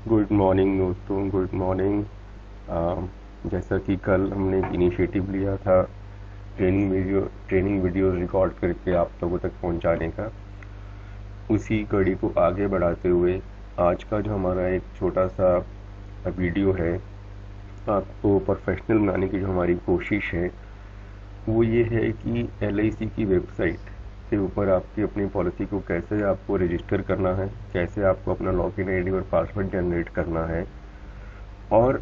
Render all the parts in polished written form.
Good morning दोस्तों, good morning. जैसा कि कल हमने एक इनिशिएटिव लिया था ट्रेनिंग वीडियो रिकॉर्ड करके आप लोगों तक पहुंचाने का, उसी कड़ी को आगे बढ़ाते हुए आज का जो हमारा एक छोटा सा वीडियो है, आपको प्रोफेशनल बनाने की जो हमारी कोशिश है वो ये है कि LIC की वेबसाइट के ऊपर आपकी अपनी पॉलिसी को कैसे आपको रजिस्टर करना है, कैसे आपको अपना लॉगिन आईडी और पासवर्ड जनरेट करना है और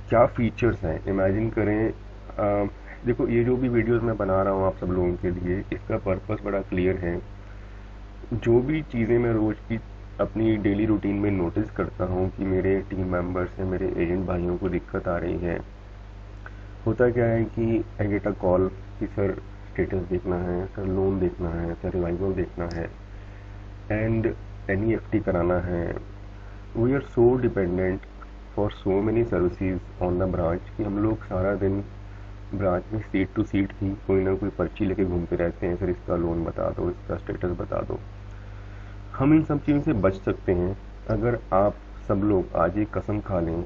क्या फीचर्स हैं। इमेजिन करें, देखो ये जो भी वीडियोस मैं बना रहा हूँ आप सब लोगों के लिए, इसका पर्पस बड़ा क्लियर है। जो भी चीज़ें मैं रोज़ की अपनी डेली रूटीन में नोटिस करता हूँ कि मेरे टीम मेंबर्स हैं, मेरे एजेंट भाइयों को दिक्कत आ रही है, होता क्या है कि आई गेट अ कॉल कि सर स्टेटस देखना है, सर लोन देखना है, सर रिवाइवल देखना है एंड NEFT कराना है। We are so dependent for so many services on the branch कि हम लोग सारा दिन ब्रांच में सीट टू सीट भी कोई ना कोई पर्ची लेके घूमते रहते हैं, सर इसका लोन बता दो, इसका स्टेटस बता दो। हम इन सब चीज़ों से बच सकते हैं अगर आप सब लोग आज एक कसम खा लें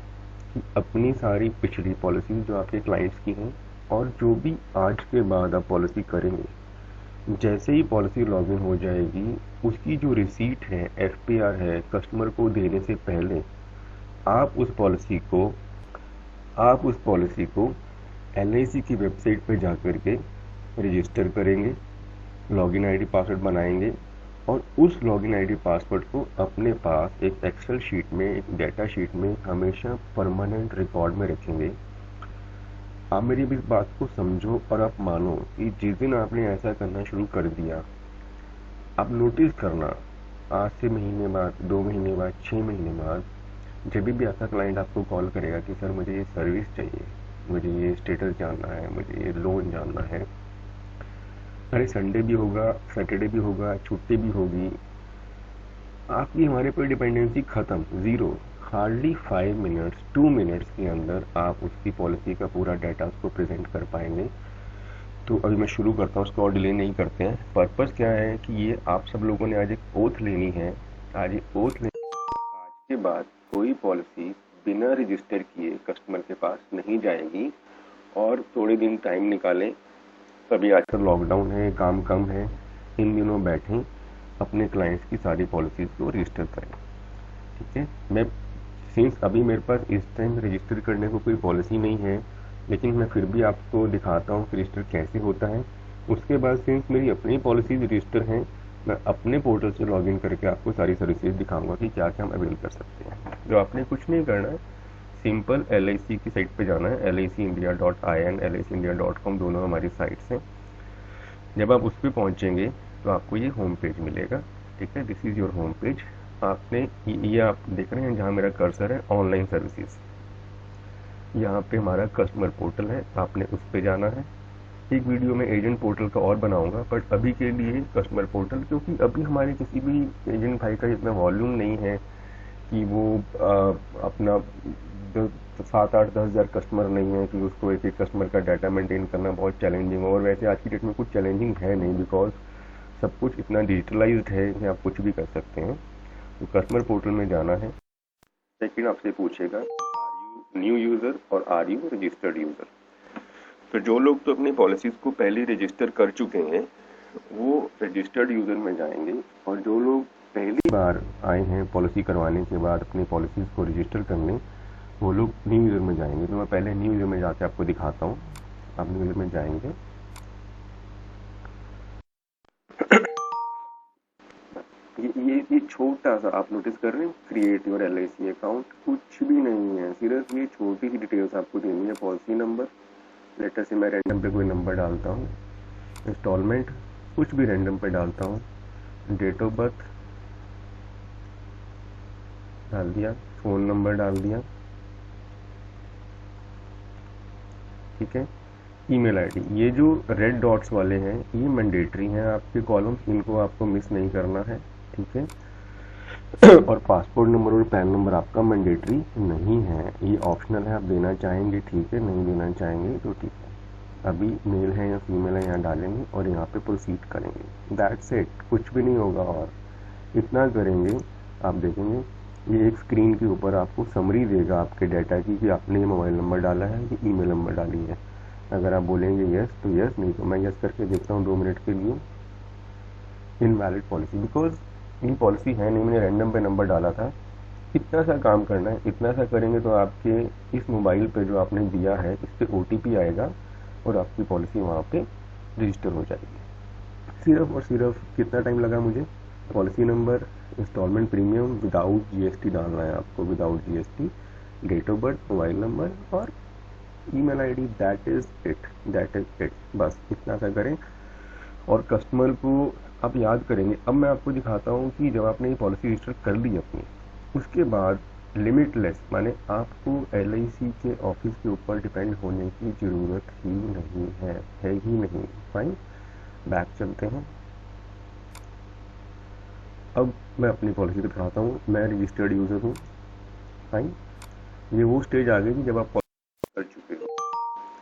कि अपनी सारी पिछली पॉलिसी जो आपके क्लाइंट्स की हैं और जो भी आज के बाद आप पॉलिसी करेंगे, जैसे ही पॉलिसी लॉगिन हो जाएगी उसकी जो रिसीट है, FPR है, कस्टमर को देने से पहले आप उस पॉलिसी को LIC की वेबसाइट पर जा कर के रजिस्टर करेंगे, लॉगिन आईडी पासवर्ड बनाएंगे और उस लॉगिन आईडी पासवर्ड को अपने पास एक एक्सेल शीट में, एक डाटा शीट में हमेशा परमानेंट रिकॉर्ड में रखेंगे। आप मेरी इस बात को समझो और आप मानो कि जिस दिन आपने ऐसा करना शुरू कर दिया, आप नोटिस करना आज से महीने बाद, 2 महीने बाद, 6 महीने बाद जब भी आपका क्लाइंट आपको कॉल करेगा कि सर मुझे ये सर्विस चाहिए, मुझे ये स्टेटस जानना है, मुझे ये लोन जानना है, अरे संडे भी होगा, सैटरडे भी होगा, छुट्टी भी होगी, आपकी हमारे पर डिपेंडेंसी खत्म, ज़ीरो। हार्डली 5 मिनट्स, 2 मिनट्स के अंदर आप उसकी पॉलिसी का पूरा डाटा उसको प्रेजेंट कर पाएंगे। तो अभी मैं शुरू करता हूँ, उसको और डिले नहीं करते हैं। पर्पस क्या है कि ये आप सब लोगों ने आज एक ओथ लेनी है। आज एक ओथ लेनी, आज के बाद कोई पॉलिसी बिना रजिस्टर किए कस्टमर के पास नहीं जाएगी। और थोड़े दिन टाइम निकालें, अभी आजकल लॉकडाउन है, काम कम है, इन दिनों बैठें, अपने क्लाइंट्स की सारी पॉलिसीज़ को रजिस्टर करें। ठीक है, मैं सिंस अभी मेरे पास इस टाइम रजिस्टर करने को कोई पॉलिसी नहीं है, लेकिन मैं फिर भी आपको दिखाता हूँ कि रजिस्टर कैसे होता है। उसके बाद सिंस मेरी अपनी पॉलिसीज रजिस्टर हैं, मैं अपने पोर्टल से लॉगिन करके आपको सारी सर्विसेज दिखाऊंगा कि क्या क्या हम अवेल कर सकते हैं। जो आपने कुछ नहीं करना है, सिंपल LIC की साइट पे जाना है, LICindia.in, LICindia.com, दोनों हमारी साइट्स हैं। जब आप उस पर पहुँचेंगे तो आपको ये होम पेज मिलेगा। ठीक है, this is your home page. आपने ये आप देख रहे हैं जहाँ मेरा कर्सर है, ऑनलाइन सर्विसेज, यहाँ पे हमारा कस्टमर पोर्टल है, आपने उस पर जाना है। एक वीडियो में एजेंट पोर्टल का और बनाऊंगा, बट अभी के लिए कस्टमर पोर्टल, क्योंकि अभी हमारे किसी भी एजेंट भाई का इतना वॉल्यूम नहीं है कि वो अपना 7-8-10 हज़ार कस्टमर नहीं है कि उसको एक एक कस्टमर का डाटा मेंटेन करना बहुत चैलेंजिंग है। और वैसे आज की डेट में कुछ चैलेंजिंग है नहीं, बिकॉज सब कुछ इतना डिजिटलाइज्ड है कि आप कुछ भी कर सकते हैं। तो कस्टमर पोर्टल में जाना है। सेकंड आपसे पूछेगा आर यू न्यू यूज़र और आर यू रजिस्टर्ड यूज़र। तो जो लोग तो अपनी पॉलिसीज़ को पहले रजिस्टर कर चुके हैं वो रजिस्टर्ड यूज़र में जाएंगे, और जो लोग पहली बार आए हैं पॉलिसी करवाने के बाद अपनी पॉलिसीज़ को रजिस्टर करने, वो लोग न्यू यूज़र में जाएंगे। तो मैं पहले न्यू यूज़र में जाके आपको दिखाता हूँ। आप न्यू यूज़र में जाएंगे, ये छोटा सा आप नोटिस कर रहे हैं, क्रिएट योर LIC अकाउंट, कुछ भी नहीं है, सिर्फ ये छोटी सी डिटेल्स आपको देनी है। पॉलिसी नंबर, लेटर से मैं रैंडम पे कोई नंबर डालता हूँ, इंस्टॉलमेंट कुछ भी रैंडम पे डालता हूँ, डेट ऑफ बर्थ डाल दिया, फ़ोन नंबर डाल दिया, ठीक है। ईमेल आईडी, ये जो रेड डॉट्स वाले हैं ये मैंडेटरी हैं आपके कॉलम्स, इनको आपको मिस नहीं करना है, ठीक है। और पासपोर्ट नंबर और पैन नंबर आपका मैंडेटरी नहीं है, ये ऑप्शनल है, आप देना चाहेंगे ठीक है, नहीं देना चाहेंगे तो ठीक है। अभी मेल है या फीमेल है यहाँ डालेंगे और यहाँ पे प्रोसीड करेंगे, दैट्स इट, कुछ भी नहीं होगा। और इतना करेंगे, आप देखेंगे ये एक स्क्रीन के ऊपर आपको समरी देगा आपके डाटा की कि आपने ये मोबाइल नंबर डाला है, ये ईमेल नंबर डाली है। अगर आप बोलेंगे यस तो यस, नहीं तो मैं यस करके देखता हूँ 2 मिनट के लिए। इनवैलिड पॉलिसी, बिकॉज ये पॉलिसी है नहीं, मैंने रैंडम पे नंबर डाला था। इतना सा काम करना है, इतना सा करेंगे तो आपके इस मोबाइल पे जो आपने दिया है इस पे OTP आएगा और आपकी पॉलिसी वहाँ पे रजिस्टर हो जाएगी। सिर्फ और सिर्फ कितना टाइम लगा मुझे, policy number, installment premium without GST डालना है आपको, without GST, date of birth, mobile number और email ID, that is it, बस इतना सा करें और कस्टमर को आप याद करेंगे। अब मैं आपको दिखाता हूँ कि जब आपने ये पॉलिसी रजिस्टर कर ली अपनी, उसके बाद लिमिटलेस, माने आपको LIC के ऑफिस के ऊपर डिपेंड होने की ज़रूरत ही नहीं है ही नहीं। फाइन, बैक चलते हैं। अब मैं अपनी पॉलिसी दिखाता हूँ, मैं रजिस्टर्ड यूज़र हूँ। फाइन, ये वो स्टेज आ गई कि जब आप पॉलिसी कर चुके हो।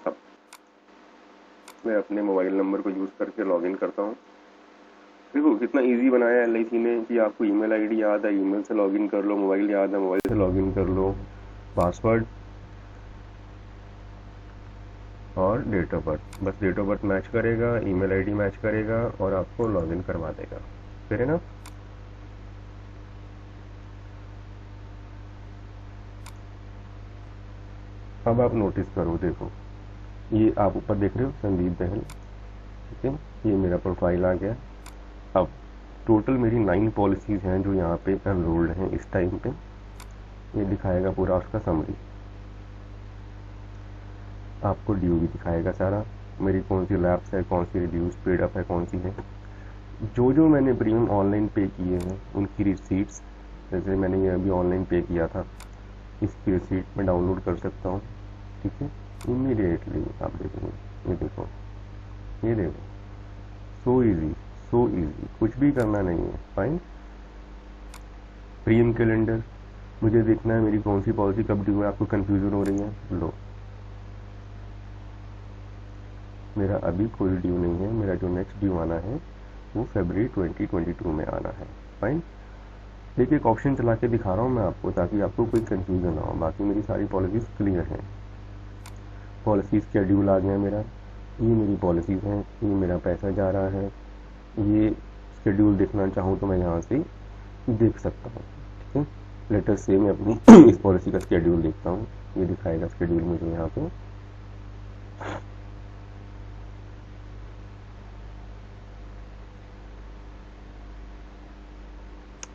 अब मैं अपने मोबाइल नंबर को यूज़ करके लॉगिन करता हूँ। देखो कितना इजी बनाया है LIC ने कि आपको ईमेल आईडी याद है, ईमेल से लॉगिन कर लो, मोबाइल याद है, मोबाइल से लॉगिन कर लो, पासवर्ड और डेट ऑफ बर्थ, बस डेट ऑफ बर्थ मैच करेगा, ईमेल आईडी मैच करेगा और आपको लॉगिन करवा देगा। फिर है ना। अब आप नोटिस करो, देखो ये आप ऊपर देख रहे हो संदीप दहल, ठीक है, ये मेरा प्रोफाइल आ गया। अब टोटल मेरी 9 पॉलिसीज़ हैं जो यहाँ पे एनरोल्ड हैं इस टाइम पे। ये दिखाएगा पूरा उसका समरी, आपको ड्यू भी दिखाएगा सारा, मेरी कौन सी लैप्स है, कौन सी रिड्यूस पेड अप है, कौन सी है, जो मैंने प्रीमियम ऑनलाइन पे किए हैं उनकी रिसीट्स, जैसे मैंने ये अभी ऑनलाइन पे किया था, इसकी रिसीट मैं डाउनलोड कर सकता हूँ। ठीक है, इमीडिएटली आप देखेंगे, ये देखो सो इजी, सो इजी, कुछ भी करना नहीं है। फाइन, प्रीमियम कैलेंडर, मुझे देखना है मेरी कौन सी पॉलिसी कब ड्यू है, आपको कन्फ्यूजन हो रही है, लो मेरा अभी कोई ड्यू नहीं है, मेरा जो नेक्स्ट ड्यू आना है वो फरवरी 2022 में आना है। फाइन, देखिए एक ऑप्शन चला के दिखा रहा हूँ मैं आपको ताकि आपको कोई कन्फ्यूजन ना हो, बाकी मेरी सारी पॉलिसीज़ क्लियर हैं। पॉलिसी शेड्यूल आ गया मेरा, ये मेरी पॉलिसीज़ हैं, ये मेरा पैसा जा रहा है, ये शेड्यूल देखना चाहूँ तो मैं यहाँ से देख सकता हूँ। ठीक है, लेटर से मैं अपनी इस पॉलिसी का शेड्यूल देखता हूँ, ये दिखाएगा शेड्यूल मुझे यहाँ पे।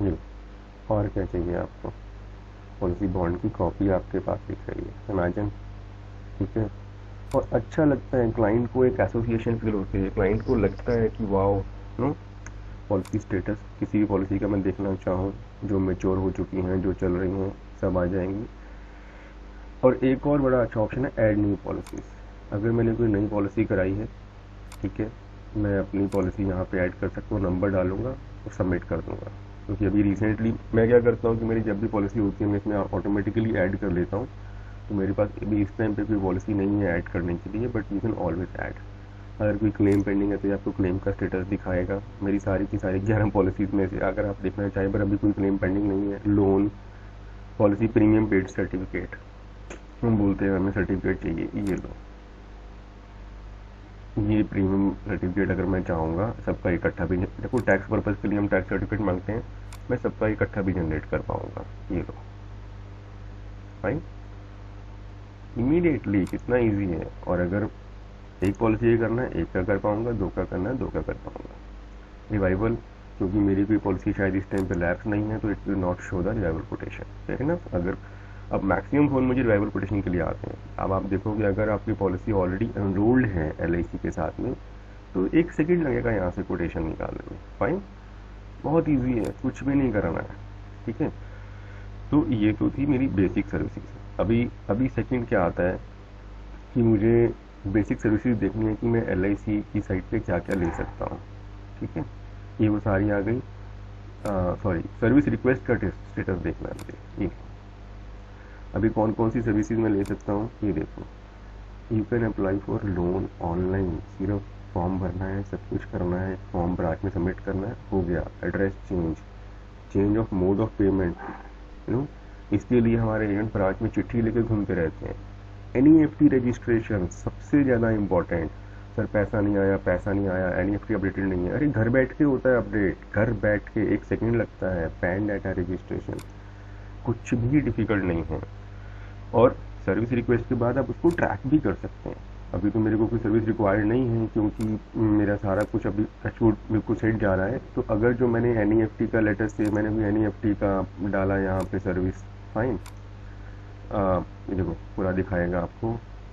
ये और क्या चाहिए आपको, पॉलिसी बॉन्ड की कॉपी आपके पास दिख रही है, इमेजिन। ठीक है, और अच्छा लगता है क्लाइंट को, एक एसोसिएशन फील होती है, क्लाइंट को लगता है कि वाओ नो, पॉलिसी स्टेटस किसी भी पॉलिसी का मैं देखना चाहूँ जो मेच्योर हो चुकी हैं, जो चल रही हैं, सब आ जाएंगी। और एक और बड़ा अच्छा ऑप्शन है ऐड न्यू पॉलिसीज़, अगर मैंने कोई नई पॉलिसी कराई है, ठीक है, मैं अपनी पॉलिसी यहाँ पे ऐड कर सकता हूँ, नंबर डालूंगा और सबमिट कर दूंगा। क्योंकि अभी रिसेंटली मैं क्या करता हूँ कि मेरी जब भी पॉलिसी होती है मैं इसमें ऑटोमेटिकली ऐड कर लेता हूँ, तो मेरे पास अभी इस टाइम पे कोई पॉलिसी नहीं है ऐड करने के लिए, but you can always add. अगर कोई क्लेम पेंडिंग है तो आपको क्लेम का स्टेटस दिखाएगा। मेरी सारी की सारी 11 पॉलिसीज़ में से अगर आप देखना चाहें पर अभी कोई क्लेम पेंडिंग नहीं है, loan policy premium paid certificate, हम बोलते हैं हमें सर्टिफिकेट चाहिए, ये लो, ये प्रीमियम सर्टिफिकेट अगर मैं चाहूँगा सबका इकट्ठा भी, देखो टैक्स पर्पज़ के लिए हम टैक्स सर्टिफिकेट मांगते हैं, मैं सबका इकट्ठा भी जनरेट कर पाऊँगा, ये लो। फाइन, इमीडिएटली कितना इजी है। और अगर एक पॉलिसी करना है एक का कर पाऊँगा, 2 का करना है 2 का कर पाऊँगा। रिवाइवल, क्योंकि मेरी कोई पॉलिसी शायद इस टाइम पे लैप्स नहीं है तो it will not show the revival quotation, है ना। अगर अब मैक्सिमम फ़ोन मुझे रिवाइवल कोटेशन के लिए आते हैं। अब आप देखोगे अगर आपकी पॉलिसी ऑलरेडी एनरोल्ड है LIC के साथ में तो 1 सेकेंड लगेगा यहाँ से कोटेशन निकालने में। फाइन, बहुत ईजी है, कुछ भी नहीं करना है। ठीक है, तो ये तो थी मेरी बेसिक सर्विसेज। अभी सेकंड क्या आता है कि मुझे बेसिक सर्विसेज देखनी है कि मैं LIC की साइट पे क्या क्या ले सकता हूँ। ठीक है, ये वो सारी आ गई। सॉरी, सर्विस रिक्वेस्ट का स्टेटस देखना है मुझे। ये अभी कौन कौन सी सर्विसेज मैं ले सकता हूँ, ये देखो। You can apply for loan online, सिर्फ फॉर्म भरना है, सब कुछ करना है, फॉर्म ब्रांच में सबमिट करना है, हो गया। Address change, change of mode of payment, इसके लिए हमारे एजेंट ब्रांच में चिट्ठी लेके घूमते रहते हैं। एनईएफटी रजिस्ट्रेशन सबसे ज़्यादा इम्पॉर्टेंट। सर पैसा नहीं आया, एनईएफटी अपडेटेड नहीं है। अरे घर बैठ के होता है अपडेट, घर बैठ के 1 सेकंड लगता है। पैन डाटा रजिस्ट्रेशन कुछ भी डिफिकल्ट नहीं है, और सर्विस रिक्वेस्ट के बाद आप उसको ट्रैक भी कर सकते हैं। अभी तो मेरे को कोई सर्विस रिक्वायर्ड नहीं है, क्योंकि मेरा सारा कुछ अभी टचवुड बिल्कुल सेट जा रहा है। तो अगर जो मैंने एनईएफटी का लेटर से मैंने भी एनईएफटी का डाला यहाँ पे सर्विस, फाइन, ये देखो पूरा दिखाएगा आपको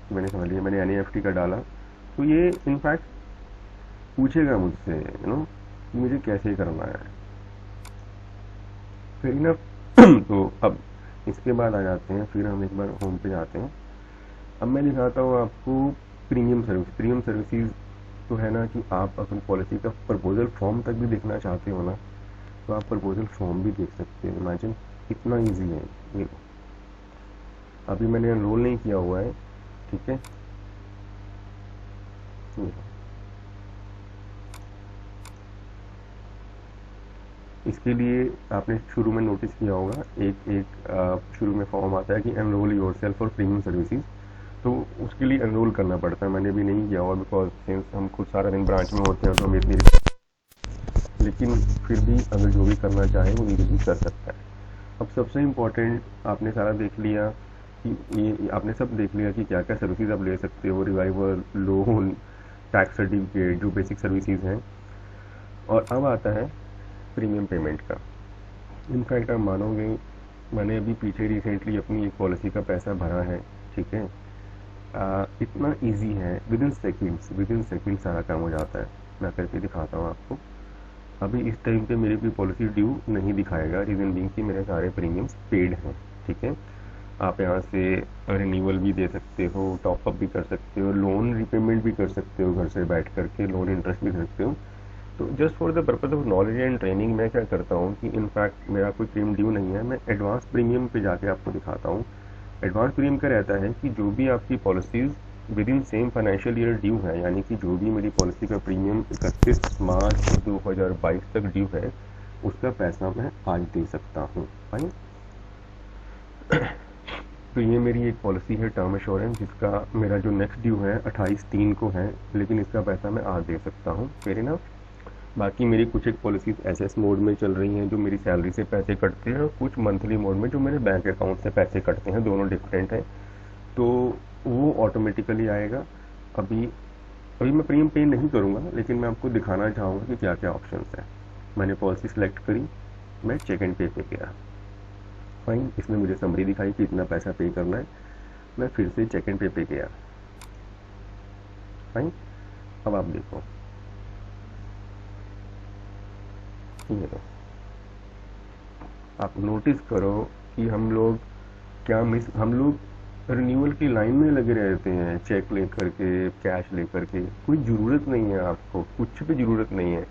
कि मैंने समझ लिया मैंने एनईएफटी का डाला। तो ये इनफैक्ट पूछेगा मुझसे कि मुझे कैसे करना है, फिर ना तो अब इसके बाद आ जाते हैं, फिर हम एक बार होम पे जाते हैं। अब मैं दिखाता हूँ आपको प्रीमियम सर्विस। प्रीमियम सर्विसेज तो है ना कि आप अपनी पॉलिसी का प्रपोजल फॉर्म तक भी देखना चाहते हो ना, तो आप प्रपोजल फॉर्म भी देख सकते हो। इमेजिन कितना ईजी है ये। अभी मैंने एनरोल नहीं किया हुआ है, ठीक है। इसके लिए आपने शुरू में नोटिस किया होगा शुरू में फॉर्म आता है कि enrol your self for premium services. तो उसके लिए एनरोल करना पड़ता है। मैंने भी नहीं किया हुआ, बिकॉज सिंस हम खुद सारा दिन ब्रांच में होते हैं तो हम इतनी, लेकिन फिर भी अगर जो भी करना चाहे वो इजीली कर सकता है। अब सबसे इम्पोर्टेंट आपने सारा देख लिया कि ये आपने सब देख लिया कि क्या क्या सर्विसेज आप ले सकते हो, रिवाइवल, लोन, टैक्स सर्टिफिकेट, जो बेसिक सर्विसेज हैं। और अब आता है प्रीमियम पेमेंट का। इनफैक्ट आप मानोगे, मैंने अभी पीछे रिसेंटली अपनी एक पॉलिसी का पैसा भरा है, ठीक है। इतना इजी है, विद इन सेकेंड सारा काम हो जाता है। मैं करके दिखाता हूँ आपको। अभी इस टाइम पे मेरी कोई पॉलिसी ड्यू नहीं दिखाएगा, रीज़न बीइंग कि मेरे सारे प्रीमियम्स पेड हैं, ठीक है। आप यहाँ से रिन्यूअल भी दे सकते हो, टॉपअप भी कर सकते हो, लोन रिपेमेंट भी कर सकते हो, घर से बैठ करके लोन इंटरेस्ट भी कर सकते हो। तो just for the purpose of knowledge and training मैं क्या करता हूँ कि इनफैक्ट मेरा कोई प्रीमियम ड्यू नहीं है, मैं एडवांस प्रीमियम पे जाके आपको दिखाता हूँ। एडवांस प्रीमियम का रहता है कि जो भी आपकी policies with in same financial year due है, यानी कि जो भी मेरी पॉलिसी का प्रीमियम 31 मार्च 2022 तक ड्यू है, उसका पैसा मैं आज दे सकता हूँ। फाइन। तो ये मेरी एक पॉलिसी है टर्म इंश्योरेंस, जिसका मेरा जो नेक्स्ट ड्यू है 28/3 को है, लेकिन इसका पैसा मैं आज दे सकता हूँ। Fair enough. बाकी मेरी कुछ एक पॉलिसीज एसएस मोड में चल रही हैं, जो मेरी सैलरी से पैसे कटते हैं, और कुछ मंथली मोड में जो मेरे बैंक अकाउंट से पैसे कटते हैं, दोनों डिफरेंट हैं। तो वो ऑटोमेटिकली आएगा। अभी अभी मैं प्रीमियम पे नहीं करूँगा, लेकिन मैं आपको दिखाना चाहूँगा कि क्या क्या ऑप्शंस हैं। मैंने पॉलिसी सेलेक्ट करी, मैं चेक एंड पे गया, फाइन। इसमें मुझे समरी दिखाई कि इतना पैसा पे करना है। मैं फिर से चेक एंड पे गया, फाइन। अब आप देखो, ये लो, आप नोटिस करो कि हम लोग रिन्यूअल की लाइन में लगे रहते हैं, चेक लेकर के, कैश लेकर के। कोई ज़रूरत नहीं है, आपको कुछ भी ज़रूरत नहीं है।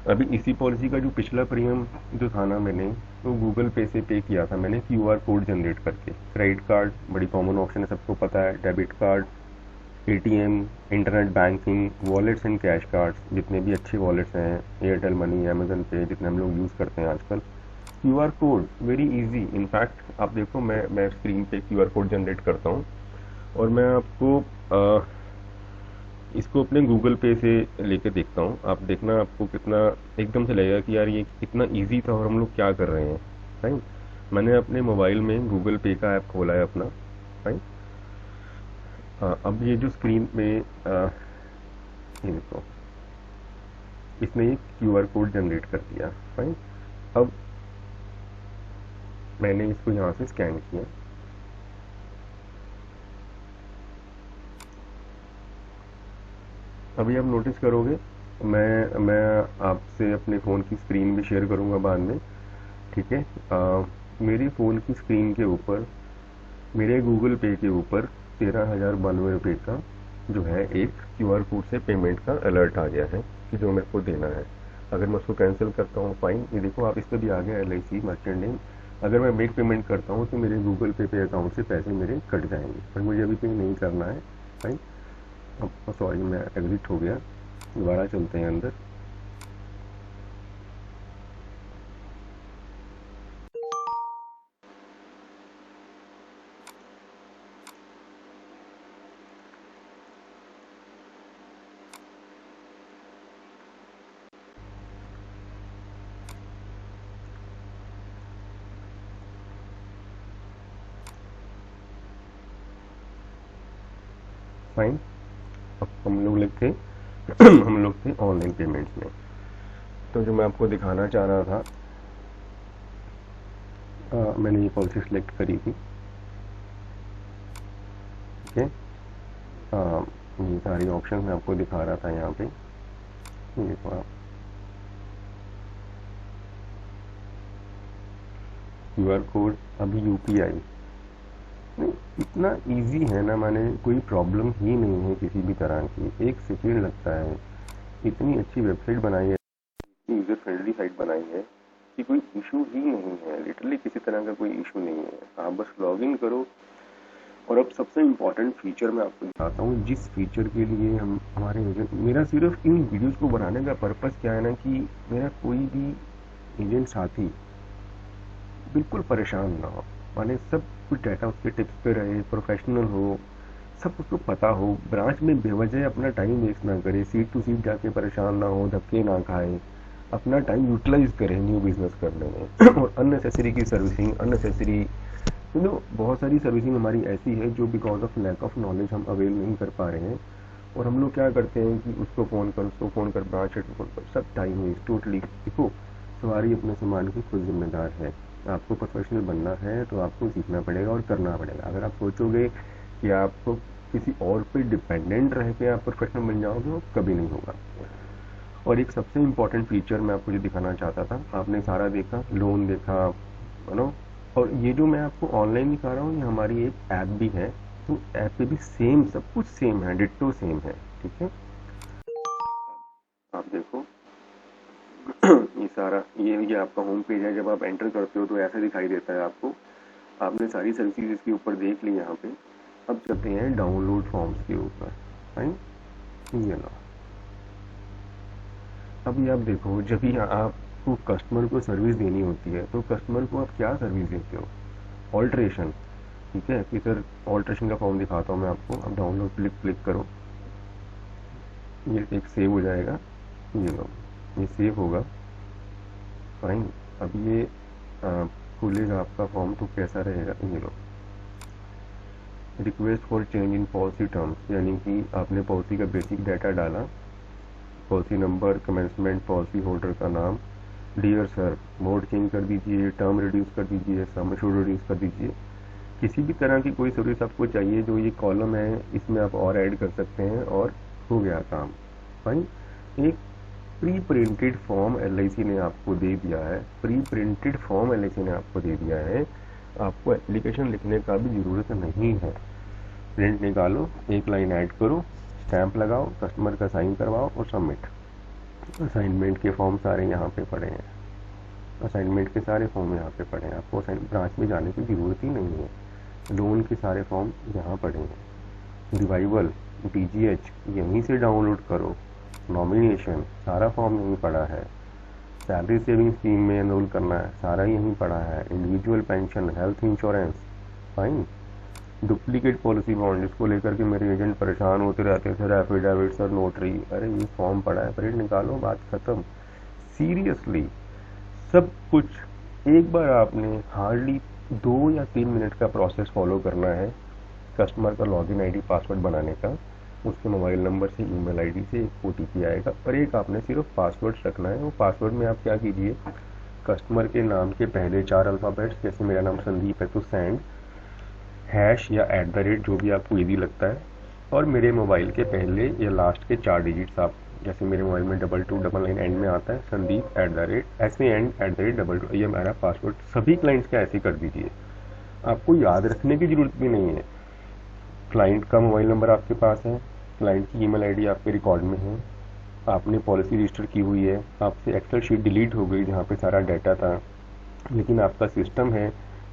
अभी इसी पॉलिसी का जो पिछला प्रीमियम जो था ना, मैंने तो गूगल पे से पे किया था मैंने, क्यूआर कोड जनरेट करके। क्रेडिट कार्ड बड़ी कॉमन ऑप्शन है, सबको पता है। Debit card, ATM, internet banking, wallets and cash cards, जितने भी अच्छे वॉलेट्स हैं, एयरटेल मनी, अमेजन पे, जितने हम लोग यूज़ करते हैं आजकल। QR code very easy. In fact आप देखो, मैं स्क्रीन पे क्यूआर कोड जनरेट करता हूँ, और मैं आपको इसको अपने गूगल पे से लेके देखता हूँ। आप देखना, आपको कितना एकदम से लगेगा कि यार ये कितना इजी था और हम लोग क्या कर रहे हैं। फाइन। मैंने अपने मोबाइल में गूगल पे का ऐप खोला है अपना, फाइन। अब ये जो स्क्रीन में ये देखो, इसने ये क्यूआर कोड जनरेट कर दिया, फाइन। अब मैंने इसको यहाँ से स्कैन किया। अभी आप नोटिस करोगे, मैं आपसे अपने फ़ोन की स्क्रीन भी शेयर करूँगा बाद में, ठीक है। मेरी फ़ोन की स्क्रीन के ऊपर, मेरे गूगल पे के ऊपर 13,092 रुपये का जो है एक क्यूआर कोड से पेमेंट का अलर्ट आ गया है कि जो मेरे को देना है। अगर मैं उसको कैंसिल करता हूँ, फाइन, ये देखो आप, इस पर भी आ गया LIC मर्चेंट नेम। अगर मैं मेक पेमेंट करता हूँ तो मेरे गूगल पे अकाउंट से पैसे मेरे कट जाएंगे, पर मुझे अभी पे नहीं करना है, फाइन। अब सॉरी, मैं एग्जिट हो गया, दोबारा चलते हैं अंदर। फाइन। अब हम लोग थे ऑनलाइन पेमेंट्स में। तो जो मैं आपको दिखाना चाह रहा था, मैंने ये पॉलिसी सिलेक्ट करी थी। ओके, ये सारी ऑप्शन मैं आपको दिखा रहा था यहाँ पे। ये देखो आप, QR कोड, अभी UPI। इतना इजी है ना, माने कोई प्रॉब्लम ही नहीं है किसी भी तरह की, 1 सेकेंड लगता है। इतनी अच्छी वेबसाइट बनाई है, यूजर फ्रेंडली साइट बनाई है कि कोई इशू ही नहीं है, लिटरली किसी तरह का कोई इशू नहीं है। आप बस लॉग इन करो। और अब सबसे इम्पोर्टेंट फीचर मैं आपको दिखाता हूँ, जिस फीचर के लिए हम हमारे एजेंट, मेरा सिर्फ इन वीडियोस को बनाने का पर्पस क्या है ना, कि मेरा कोई भी एजेंट साथी बिल्कुल परेशान ना हो, माने सब कुछ डाटा उसके टिप्स पे रहे, प्रोफेशनल हो, सब उसको पता हो, ब्रांच में बेवजह अपना टाइम वेस्ट ना करे, सीट टू सीट जाके परेशान ना हो, धक्के ना खाए, अपना टाइम यूटिलाइज करें न्यू बिजनेस करने में। और अननेसेसरी की सर्विसिंग, अननेसेसरी बहुत सारी सर्विसिंग हमारी ऐसी है जो because of lack of knowledge हम अवेल नहीं कर पा रहे हैं। और हम लोग क्या करते हैं कि उसको फ़ोन कर ब्रांच हेड को फ़ोन कर, सब टाइम वेस्ट टोटली। देखो, सवारी अपने सामान की खुद जिम्मेदार है। आपको प्रोफेशनल बनना है तो आपको सीखना पड़ेगा और करना पड़ेगा। अगर आप सोचोगे कि आपको किसी और पे डिपेंडेंट रह के आप प्रोफेशनल बन जाओगे, वो कभी नहीं होगा। और एक सबसे इम्पॉर्टेंट फीचर मैं आपको ये दिखाना चाहता था, आपने सारा देखा, लोन देखा, है ना। और ये जो मैं आपको ऑनलाइन दिखा रहा हूँ, ये हमारी एक ऐप भी है, तो ऐप पे भी सेम, सब कुछ सेम है, डिट्टो सेम है। ठीक है, आप देखो। ये सारा ये आपका होम पेज है। जब आप एंटर करते हो तो ऐसा दिखाई देता है आपको। आपने सारी सर्विसेज इसके ऊपर देख ली यहाँ पे। अब चलते हैं डाउनलोड फॉर्म्स के ऊपर। फाइन, ये लो। अभी आप देखो, जब भी आपको कस्टमर को सर्विस देनी होती है तो कस्टमर को आप क्या सर्विस देते हो? ऑल्ट्रेशन। ठीक है, कि सर ऑल्ट्रेशन का फॉर्म दिखाता हूँ मैं आपको। अब डाउनलोड क्लिक करो, ये एक सेव हो जाएगा। ये लो, ये सेव होगा। फाइन, अब ये खुलेगा आपका फॉर्म, तो कैसा रहेगा? ये लो, request for change in policy terms, यानी कि आपने पॉलिसी का बेसिक डाटा डाला, policy number, commencement, policy holder का नाम, डियर सर मोड चेंज कर दीजिए, टर्म रिड्यूस कर दीजिए, सम एश्योर्ड रिड्यूस कर दीजिए। किसी भी तरह की कोई सर्विस आपको चाहिए, जो ये कॉलम है इसमें आप और ऐड कर सकते हैं, और हो गया काम। फाइन, एक प्री प्रिंटेड फॉर्म LIC ने आपको दे दिया है, प्री प्रिंटेड फॉर्म LIC ने आपको दे दिया है। आपको एप्लीकेशन लिखने का भी ज़रूरत नहीं है। प्रिंट निकालो, एक लाइन ऐड करो, स्टैंप लगाओ, कस्टमर का साइन करवाओ और सबमिट। असाइनमेंट के फॉर्म सारे यहाँ पे पड़े हैं, असाइनमेंट के सारे फॉर्म यहाँ पे पड़े हैं। आपको ब्रांच में जाने की ज़रूरत ही नहीं है। लोन के सारे फॉर्म यहाँ पड़े हैं। रिवाइवल, DGH यहीं से डाउनलोड करो। नॉमिनेशन, सारा फॉर्म यहीं पड़ा है। सैलरी सेविंग स्कीम में एनरोल करना है, सारा यहीं पड़ा है। Individual pension, health insurance. Fine, duplicate policy bond, जिसको लेकर के मेरे एजेंट परेशान होते रहते हैं, सर एफिडेविट, सर नोटरी, अरे ये फॉर्म पड़ा है, प्रिंट निकालो, बात खत्म। सीरियसली सब कुछ एक बार आपने हार्डली 2 या 3 मिनट का प्रोसेस फॉलो करना है। कस्टमर का लॉगिन ID पासवर्ड बनाने का, उसके मोबाइल नंबर से, ईमेल ID से एक OTP आएगा, और एक आपने सिर्फ पासवर्ड रखना है। वो पासवर्ड में आप क्या कीजिए, कस्टमर के नाम के पहले 4 अल्फ़ाबेट्स, जैसे मेरा नाम संदीप है तो सेंड, हैश या @ जो भी आपको ईजी लगता है, और मेरे मोबाइल के पहले या लास्ट के 4 डिजिट्स आप, जैसे मेरे मोबाइल में 2299 एंड में आता है, संदीप @ ऐसे एंड @22, ये हमारा पासवर्ड। सभी क्लाइंट्स का ऐसे कर दीजिए, आपको याद रखने की ज़रूरत भी नहीं है। क्लाइंट का मोबाइल नंबर आपके पास है, क्लाइंट की ईमेल ID आपके रिकॉर्ड में है, आपने पॉलिसी रजिस्टर की हुई है, आपसे एक्सेल शीट डिलीट हो गई जहाँ पे सारा डाटा था, लेकिन आपका सिस्टम है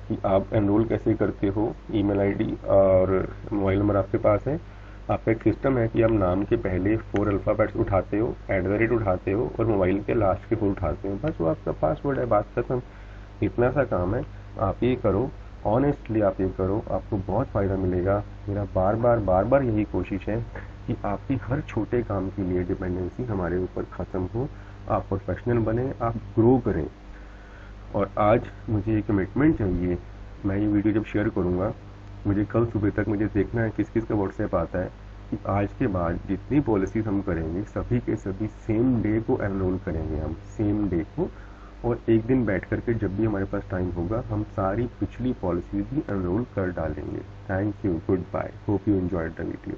कि आप एनरोल कैसे करते हो, ईमेल ID और मोबाइल नंबर आपके पास है। आपका एक सिस्टम है कि आप नाम के पहले 4 अल्फ़ाबेट्स उठाते हो, @ उठाते हो, और मोबाइल के लास्ट के 4 उठाते हो, बस वो आपका पासवर्ड है, बात खत्म। इतना सा काम है, आप ये करो, ऑनेस्टली आप ये करो, आपको बहुत फ़ायदा मिलेगा। मेरा बार बार यही कोशिश है कि आपकी हर छोटे काम के लिए डिपेंडेंसी हमारे ऊपर ख़त्म हो, आप प्रोफेशनल बने, आप ग्रो करें। और आज मुझे एक कमिटमेंट चाहिए, मैं ये वीडियो जब शेयर करूँगा, मुझे कल सुबह तक मुझे देखना है किस किस का व्हाट्सएप आता है। कि आज के बाद जितनी पॉलिसीज हम करेंगे सभी के सभी सेम डे को एनरोल करेंगे, हम सेम डे को, और एक दिन बैठ करके जब भी हमारे पास टाइम होगा हम सारी पिछली पॉलिसीज भी एनरोल कर डालेंगे। Thank you, good bye, hope you enjoyed the video.